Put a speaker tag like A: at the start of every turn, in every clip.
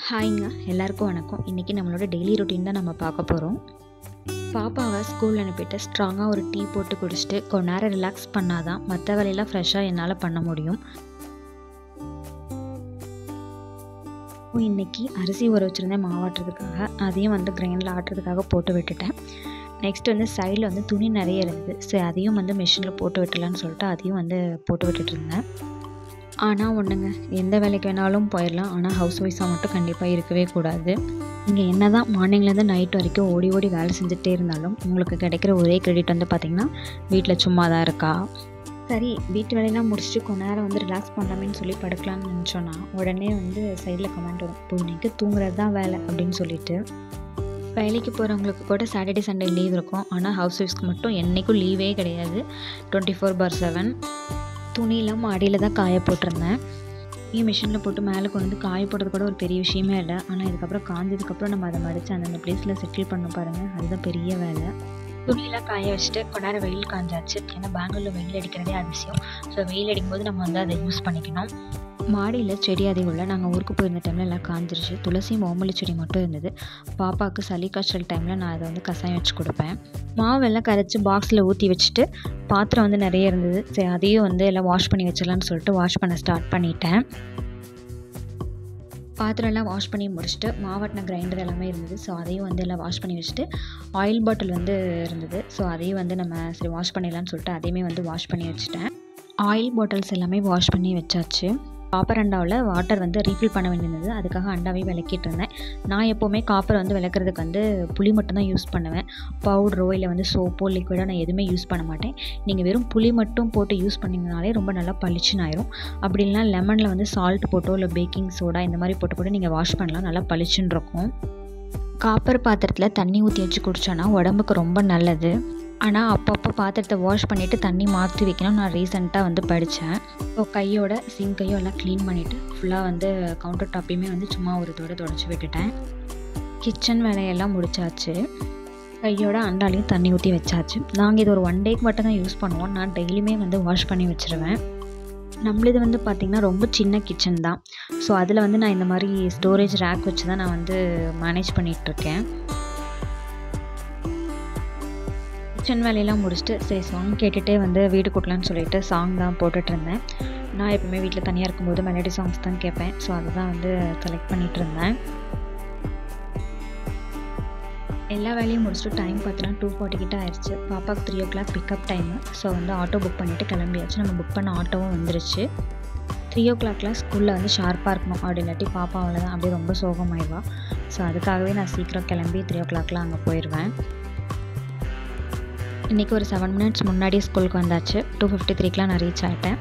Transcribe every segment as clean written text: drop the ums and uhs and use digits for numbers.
A: ஹாய்ங்க எல்லாருக்கும் வணக்கம். இன்றைக்கி நம்மளோட டெய்லி ரொட்டீன் தான் நம்ம பார்க்க போகிறோம். பாப்பாவை ஸ்கூல் அனுப்பிட்டு ஸ்ட்ராங்காக ஒரு டீ போட்டு குடிச்சிட்டு கொஞ்ச நேரம் ரிலாக்ஸ் பண்ணால் தான் மற்ற வேலையெல்லாம் ஃப்ரெஷ்ஷாக என்னால் பண்ண முடியும். இன்றைக்கி அரிசி ஊற வச்சுருந்தேன் மாவாட்டுறதுக்காக, அதையும் கிரைண்டில் ஆட்டுறதுக்காக போட்டு விட்டுட்டேன். நெக்ஸ்ட் சைடில் துணி நிறைய இருந்தது. சரி, அதையும் மிஷினில் போட்டு விட்டலான்னு சொல்லிட்டு அதையும் போட்டு விட்டுட்டு இருந்தேன். ஆனால் ஒன்றுங்க, எந்த வேலைக்கு வேணாலும் போயிடலாம், ஆனால் ஹவுஸ் ஒய்ஃபாக மட்டும் கண்டிப்பாக இருக்கவே கூடாது. நீங்கள் என்ன தான் மார்னிங்லேருந்து நைட் வரைக்கும் ஓடி ஓடி வேலை செஞ்சுட்டே இருந்தாலும் உங்களுக்கு கிடைக்கிற ஒரே கிரெடிட் பார்த்திங்கன்னா வீட்டில் சும்மா தான் இருக்கா. சரி, வீட்டு வேலையெல்லாம் முடிச்சுட்டு கொஞ்ச நேரம் ரிலாக்ஸ் பண்ணலாமேன்னு சொல்லி படுக்கலாம்னு நினச்சோன்னா உடனே சைடில் கமெண்ட் வரும், இப்போ இன்றைக்கி தூங்குறது தான் வேலை அப்படின்னு சொல்லிட்டு. வேலைக்கு போகிறவங்களுக்கு கூட சாட்டர்டே சண்டே லீவ் இருக்கும், ஆனால் ஹவுஸ் ஒய்ஃப்ஸ்க்கு மட்டும் என்றைக்கும் லீவே கிடையாது. 24/7 துணியெல்லாம் மாடியில் தான் காய போட்டிருந்தேன். மிஷினில் போட்டு மேலே கொண்டு காய போடுறது கூட ஒரு பெரிய விஷயமே இல்லை. ஆனால் இதுக்கப்புறம் காஞ்சதுக்கப்புறம் நம்ம அதை மடித்து அந்தந்த பிளேஸில் செட்டில் பண்ண பாருங்கள், அதுதான் பெரிய வேலை. துணியெல்லாம் காய வச்சுட்டு கொஞ்ச நேரம் வெயில் காஞ்சாச்சு. ஏன்னா பெங்களூரில் வெயில் அடிக்கிறதே அதிசயம். ஸோ வெயில் அடிக்கும்போது நம்ம அதை யூஸ் பண்ணிக்கணும். மாடியில் செடி அதிகம் நாங்கள் ஊருக்கு போயிருந்த டைமில் எல்லாம் காஞ்சிருச்சு. துளசி ஓமலி செடி மட்டும் இருந்தது. பாப்பாவுக்கு சளி காய்ச்சல் டைமில் நான் அதை கசாயம் வச்சு கொடுப்பேன். மாவெல்லாம் கரைச்சி பாக்ஸில் ஊற்றி வச்சுட்டு பாத்திரம் நிறைய இருந்தது. சரி, அதையும் எல்லாம் வாஷ் பண்ணி வச்சிடலான்னு சொல்லிட்டு வாஷ் பண்ண ஸ்டார்ட் பண்ணிட்டேன். பாத்திரம்லாம் வாஷ் பண்ணி முடிச்சுட்டு மாவாட்டின கிரைண்டர் எல்லாமே இருந்தது. ஸோ அதையும் எல்லாம் வாஷ் பண்ணி வச்சுட்டு ஆயில் பாட்டில் இருந்தது. ஸோ அதையும் நம்ம சரி வாஷ் பண்ணிடலான்னு சொல்லிட்டு அதையுமே வாஷ் பண்ணி வச்சுட்டேன். ஆயில் பாட்டில்ஸ் எல்லாமே வாஷ் பண்ணி வச்சாச்சு. காப்பர் அண்டாவில் வாட்டர் ரீஃபில் பண்ண வேண்டியிருந்தது. அதுக்காக அண்டாவே விளக்கிட்டு இருந்தேன். நான் எப்போவுமே காப்பர் விளக்குறதுக்கு புளி மட்டும்தான் யூஸ் பண்ணுவேன். பவுடரோ இல்லை சோப்போ லிக்விடோ நான் எதுவுமே யூஸ் பண்ண மாட்டேன். நீங்கள் வெறும் புளி மட்டும் போட்டு யூஸ் பண்ணிங்கனாலே ரொம்ப நல்லா பளிச்சுன்னு ஆயிரும். அப்படி இல்லைனா லெமனில் சால்ட் போட்டோ இல்லை பேக்கிங் சோடா இந்த மாதிரி போட்டு நீங்கள் வாஷ் பண்ணலாம், நல்லா பளிச்சுன்னு இருக்கும். காப்பர் பாத்திரத்தில் தண்ணி ஊற்றி வச்சு குடித்தோன்னா உடம்புக்கு ரொம்ப நல்லது. ஆனால் அப்பப்போ பாத்திரத்தை வாஷ் பண்ணிவிட்டு தண்ணி மாற்றி வைக்கணும். நான் ரீசெண்டாக படித்தேன். ஸோ கையோட சிங்கையும் எல்லாம் க்ளீன் பண்ணிவிட்டு ஃபுல்லாக கவுண்டர் டாப்பையுமே சும்மா ஒரு தொடச்சி விட்டுட்டேன். கிச்சன் வேலையெல்லாம் முடிச்சாச்சு. கையோட அண்டாலையும் தண்ணி ஊற்றி வச்சாச்சு. நாங்கள் இது ஒரு 1 டேக்கு மட்டும் தான் யூஸ் பண்ணுவோம். நான் டெய்லியுமே வாஷ் பண்ணி வச்சுருவேன். நம்மளது பார்த்திங்கன்னா ரொம்ப சின்ன கிச்சன் தான். ஸோ அதில் நான் இந்த மாதிரி ஸ்டோரேஜ் ரேக் வச்சு தான் நான் மேனேஜ் பண்ணிகிட்ருக்கேன். கிச்சன் வேலையெல்லாம் முடிச்சுட்டு சரி சாங் கேட்டுகிட்டே வீடு கூட்டலான்னு சொல்லிட்டு சாங் தான் போட்டுட்ருந்தேன். நான் எப்பவுமே வீட்டில் தனியாக இருக்கும்போது மெலடி சாங்ஸ் தான் கேட்பேன். ஸோ அதை தான் செலக்ட் பண்ணிகிட்டு இருந்தேன். எல்லா வேலையும் முடிச்சுட்டு டைம் பார்த்தோன்னா 2:40 கிட்ட ஆயிடுச்சு. பாப்பாவுக்கு 3 o'clock pickup time. So auto book பண்ணிவிட்டு கிளம்பியாச்சு. நம்ம புக் பண்ண ஆட்டோவும் வந்துருச்சு. 3 o'clockலாம் ஸ்கூலில் ஷார்ப்பாக இருக்கணும், அப்படி இல்லாட்டி பாப்பா அவ்வளோதான் அப்படியே ரொம்ப சோகமாயிடுவா. ஸோ அதுக்காகவே நான் சீக்கிரம் கிளம்பி 3 o'clockலாம் அங்கே போயிடுவேன். இன்றைக்கி ஒரு 7 minutes முன்னாடியே ஸ்கூலுக்கு வந்தாச்சு. 2:53க்குலாம் நான் ரீச் ஆகிட்டேன்.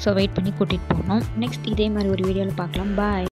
A: ஸோ வெயிட் பண்ணி கூட்டிகிட்டு போகணும். நெக்ஸ்ட் இதே மாதிரி ஒரு வீடியோவில் பார்க்கலாம். பாய்.